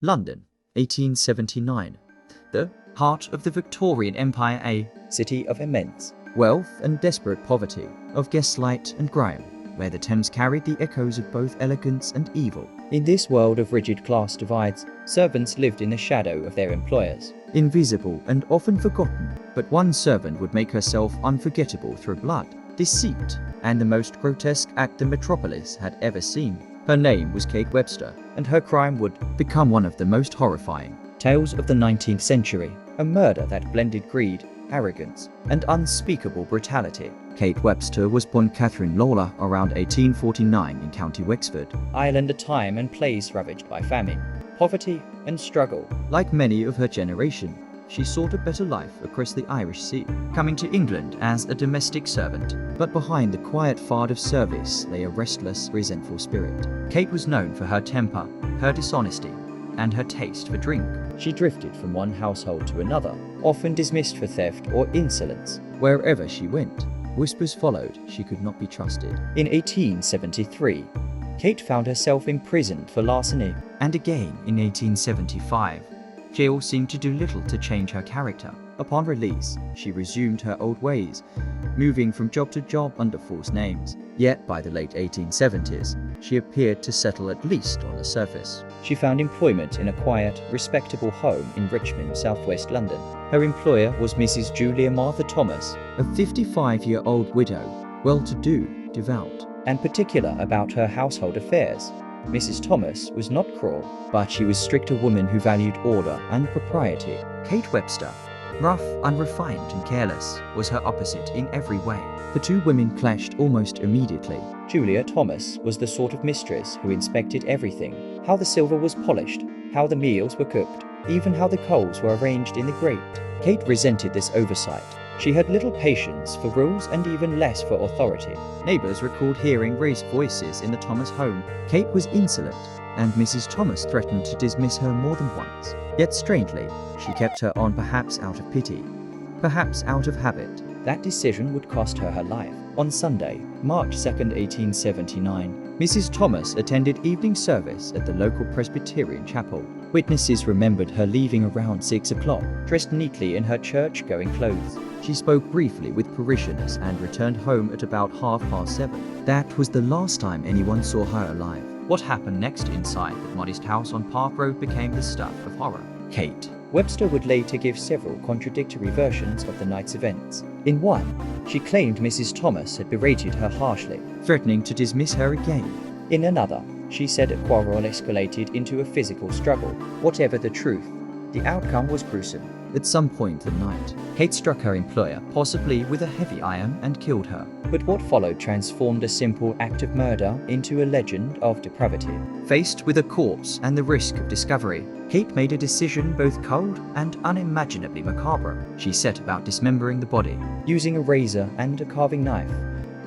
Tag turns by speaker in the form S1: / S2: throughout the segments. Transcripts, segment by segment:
S1: London, 1879. The heart of the Victorian Empire, a city of immense wealth and desperate poverty, of gaslight and grime, where the Thames carried the echoes of both elegance and evil. In this world of rigid class divides, servants lived in the shadow of their employers, invisible and often forgotten, but one servant would make herself unforgettable through blood, deceit, and the most grotesque act the metropolis had ever seen. Her name was Kate Webster, and her crime would become one of the most horrifying tales of the 19th century, a murder that blended greed, arrogance, and unspeakable brutality. Kate Webster was born Catherine Lawler around 1849 in County Wexford, Ireland, a time and place ravaged by famine, poverty, and struggle. Like many of her generation, she sought a better life across the Irish Sea, coming to England as a domestic servant. But behind the quiet fard of service lay a restless, resentful spirit. Kate was known for her temper, her dishonesty, and her taste for drink. She drifted from one household to another, often dismissed for theft or insolence. Wherever she went, whispers followed she could not be trusted. In 1873, Kate found herself imprisoned for larceny, and again in 1875. Jail seemed to do little to change her character. Upon release, she resumed her old ways, moving from job to job under false names. Yet by the late 1870s, she appeared to settle at least on the surface. She found employment in a quiet, respectable home in Richmond, southwest London. Her employer was Mrs. Julia Martha Thomas, a 55-year-old widow, well-to-do, devout, and particular about her household affairs. Mrs. Thomas was not cruel, but she was strict, a woman who valued order and propriety. Kate Webster, rough, unrefined, and careless, was her opposite in every way. The two women clashed almost immediately. Julia Thomas was the sort of mistress who inspected everything: how the silver was polished, how the meals were cooked, even how the coals were arranged in the grate. Kate resented this oversight. She had little patience for rules and even less for authority. Neighbors recalled hearing raised voices in the Thomas home. Kate was insolent, and Mrs. Thomas threatened to dismiss her more than once. Yet strangely, she kept her on, perhaps out of pity, perhaps out of habit. That decision would cost her her life. On Sunday, March 2nd, 1879, Mrs. Thomas attended evening service at the local Presbyterian chapel. Witnesses remembered her leaving around 6 o'clock, dressed neatly in her church-going clothes. She spoke briefly with parishioners and returned home at about 7:30. That was the last time anyone saw her alive. What happened next inside that modest house on Park Road became the stuff of horror. Kate Webster would later give several contradictory versions of the night's events. In one, she claimed Mrs. Thomas had berated her harshly, threatening to dismiss her again. In another, she said a quarrel escalated into a physical struggle. Whatever the truth, the outcome was gruesome. At some point that night, Kate struck her employer, possibly with a heavy iron, and killed her. But what followed transformed a simple act of murder into a legend of depravity. Faced with a corpse and the risk of discovery, Kate made a decision both cold and unimaginably macabre. She set about dismembering the body. Using a razor and a carving knife,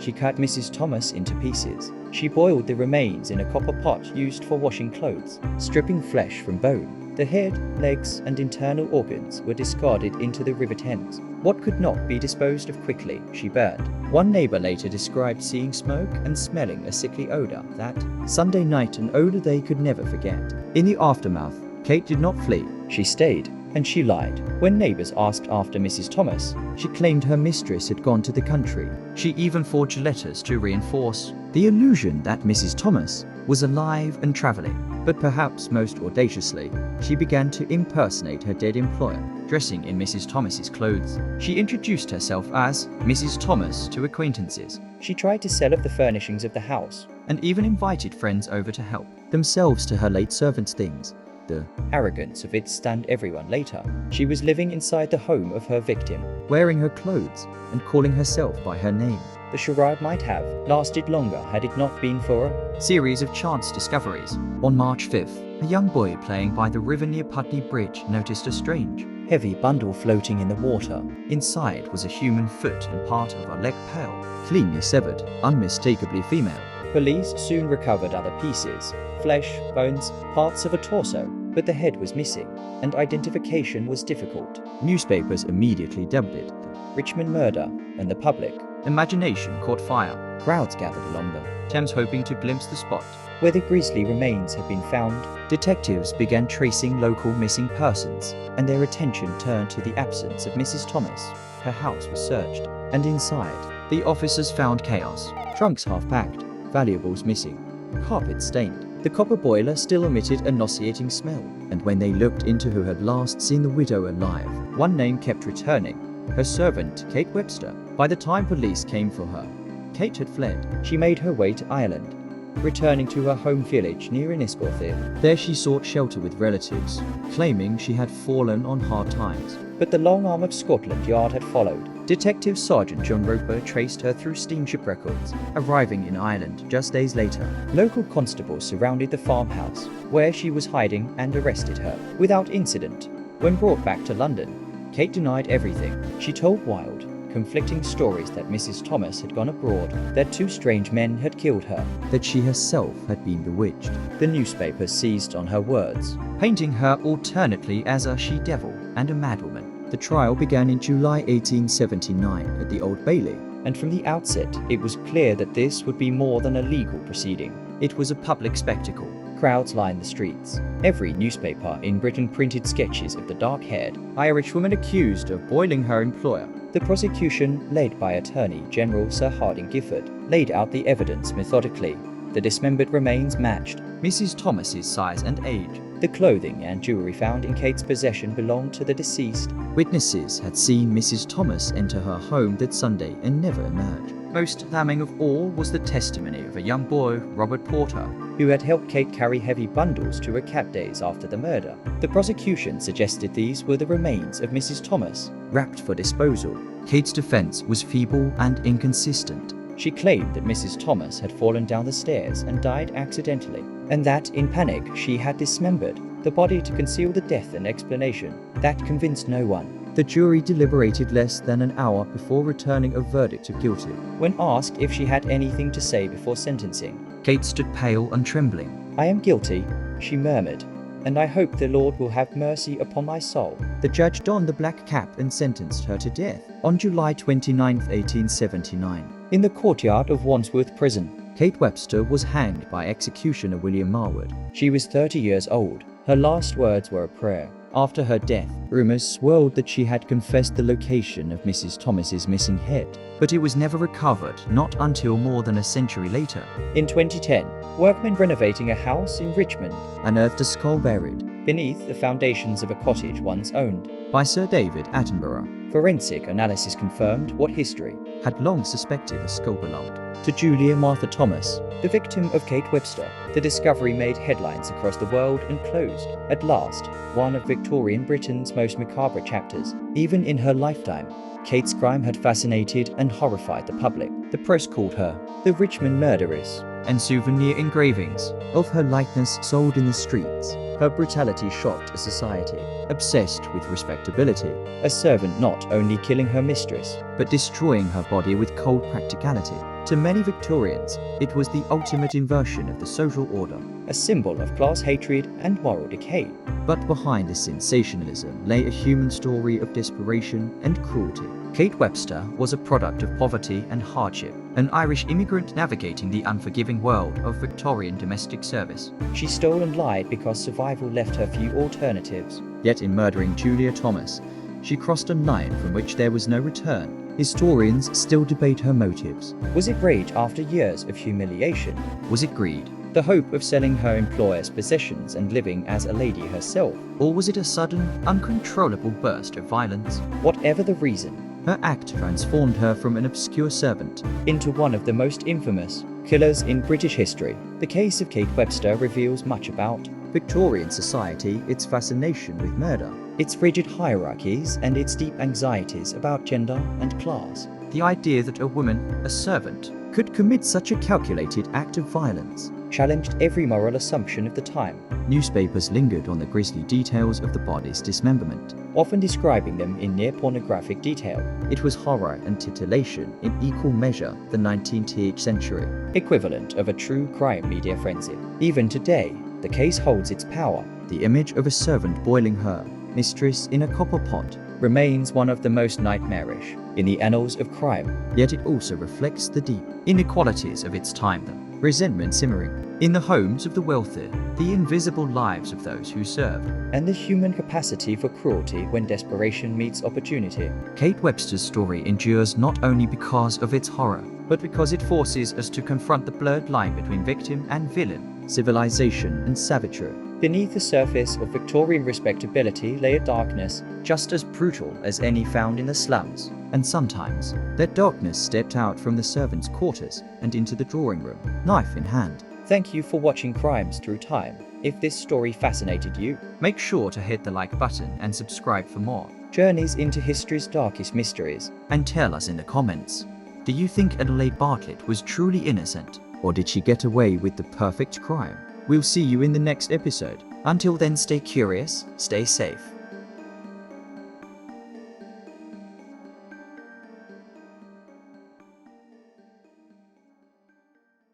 S1: she cut Mrs. Thomas into pieces. She boiled the remains in a copper pot used for washing clothes, stripping flesh from bone. The head, legs, and internal organs were discarded into the River Thames. What could not be disposed of quickly, she burned. One neighbor later described seeing smoke and smelling a sickly odor that Sunday night, an odor they could never forget. In the aftermath, Kate did not flee. She stayed, and she lied. When neighbors asked after Mrs. Thomas, she claimed her mistress had gone to the country. She even forged letters to reinforce the illusion that Mrs. Thomas was alive and traveling. But perhaps most audaciously, she began to impersonate her dead employer. Dressing in Mrs. Thomas's clothes, she introduced herself as Mrs. Thomas to acquaintances. She tried to sell off the furnishings of the house, and even invited friends over to help themselves to her late servant's things. The arrogance of it stunned everyone. Later, she was living inside the home of her victim, wearing her clothes and calling herself by her name. The charade might have lasted longer had it not been for a series of chance discoveries. On March 5th, a young boy playing by the river near Putney Bridge noticed a strange, heavy bundle floating in the water. Inside was a human foot and part of a leg pale, cleanly severed, unmistakably female. Police soon recovered other pieces: flesh, bones, parts of a torso, but the head was missing, and identification was difficult. Newspapers immediately dubbed it the Richmond Murder, and the public imagination caught fire. Crowds gathered along the Thames hoping to glimpse the spot. where the grisly remains had been found, detectives began tracing local missing persons, and their attention turned to the absence of Mrs. Thomas. Her house was searched, and inside, the officers found chaos. Trunks half-packed, valuables missing, carpet stained. The copper boiler still emitted a nauseating smell, and when they looked into who had last seen the widow alive, one name kept returning: her servant, Kate Webster. By the time police came for her, Kate had fled. She made her way to Ireland, returning to her home village near Enniscorthy. There she sought shelter with relatives, claiming she had fallen on hard times. But the long arm of Scotland Yard had followed. Detective Sergeant John Roper traced her through steamship records, arriving in Ireland just days later. Local constables surrounded the farmhouse where she was hiding and arrested her without incident. When brought back to London, Kate denied everything. She told wild, conflicting stories that Mrs. Thomas had gone abroad, that two strange men had killed her, that she herself had been bewitched. The newspapers seized on her words, painting her alternately as a she-devil and a madwoman. The trial began in July 1879 at the Old Bailey, and from the outset it was clear that this would be more than a legal proceeding. It was a public spectacle. Crowds lined the streets. Every newspaper in Britain printed sketches of the dark-haired Irishwoman accused of boiling her employer. The prosecution, led by Attorney General Sir Harding Giffard, laid out the evidence methodically. The dismembered remains matched Mrs. Thomas's size and age. The clothing and jewelry found in Kate's possession belonged to the deceased. Witnesses had seen Mrs. Thomas enter her home that Sunday and never emerge. Most damning of all was the testimony of a young boy, Robert Porter, who had helped Kate carry heavy bundles to her cab days after the murder. The prosecution suggested these were the remains of Mrs. Thomas, wrapped for disposal. Kate's defense was feeble and inconsistent. She claimed that Mrs. Thomas had fallen down the stairs and died accidentally, and that, in panic, she had dismembered the body to conceal the death and explanation. That convinced no one. The jury deliberated less than an hour before returning a verdict of guilty. When asked if she had anything to say before sentencing, Kate stood pale and trembling. "I am guilty," she murmured, "and I hope the Lord will have mercy upon my soul." The judge donned the black cap and sentenced her to death on July 29, 1879. In the courtyard of Wandsworth Prison, Kate Webster was hanged by executioner William Marwood. She was 30 years old. Her last words were a prayer. After her death, rumors swirled that she had confessed the location of Mrs. Thomas's missing head, but it was never recovered, not until more than a century later. In 2010, workmen renovating a house in Richmond unearthed a skull buried beneath the foundations of a cottage once owned by Sir David Attenborough. Forensic analysis confirmed what history had long suspected the skull belonged to Julia Martha Thomas, the victim of Kate Webster. The discovery made headlines across the world and closed, at last, one of Victorian Britain's most macabre chapters. Even in her lifetime, Kate's crime had fascinated and horrified the public. The press called her the Richmond Murderess, and souvenir engravings of her likeness sold in the streets. Her brutality shocked a society obsessed with respectability, a servant not only killing her mistress, but destroying her body with cold practicality. To many Victorians, it was the ultimate inversion of the social order, a symbol of class hatred and moral decay. But behind this sensationalism lay a human story of desperation and cruelty. Kate Webster was a product of poverty and hardship, an Irish immigrant navigating the unforgiving world of Victorian domestic service. She stole and lied because survival left her few alternatives. Yet in murdering Julia Thomas, she crossed a line from which there was no return. Historians still debate her motives. Was it rage after years of humiliation? Was it greed? The hope of selling her employer's possessions and living as a lady herself? Or was it a sudden, uncontrollable burst of violence? Whatever the reason, her act transformed her from an obscure servant into one of the most infamous killers in British history. The case of Kate Webster reveals much about Victorian society, its fascination with murder, its rigid hierarchies, and its deep anxieties about gender and class. The idea that a woman, a servant, could commit such a calculated act of violence challenged every moral assumption of the time. Newspapers lingered on the grisly details of the body's dismemberment, often describing them in near-pornographic detail. It was horror and titillation in equal measure the 19th century, equivalent of a true crime media frenzy. Even today, the case holds its power. The image of a servant boiling her mistress in a copper pot remains one of the most nightmarish in the annals of crime, yet it also reflects the deep inequalities of its time, the resentment simmering in the homes of the wealthy, the invisible lives of those who served, and the human capacity for cruelty when desperation meets opportunity. Kate Webster's story endures not only because of its horror, but because it forces us to confront the blurred line between victim and villain, civilization and savagery. Beneath the surface of Victorian respectability lay a darkness just as brutal as any found in the slums, and sometimes that darkness stepped out from the servants' quarters and into the drawing room, knife in hand. Thank you for watching Crimes Through Time. If this story fascinated you, make sure to hit the like button and subscribe for more journeys into history's darkest mysteries. And tell us in the comments, do you think Adelaide Bartlett was truly innocent, or did she get away with the perfect crime? We'll see you in the next episode. Until then, stay curious, stay safe.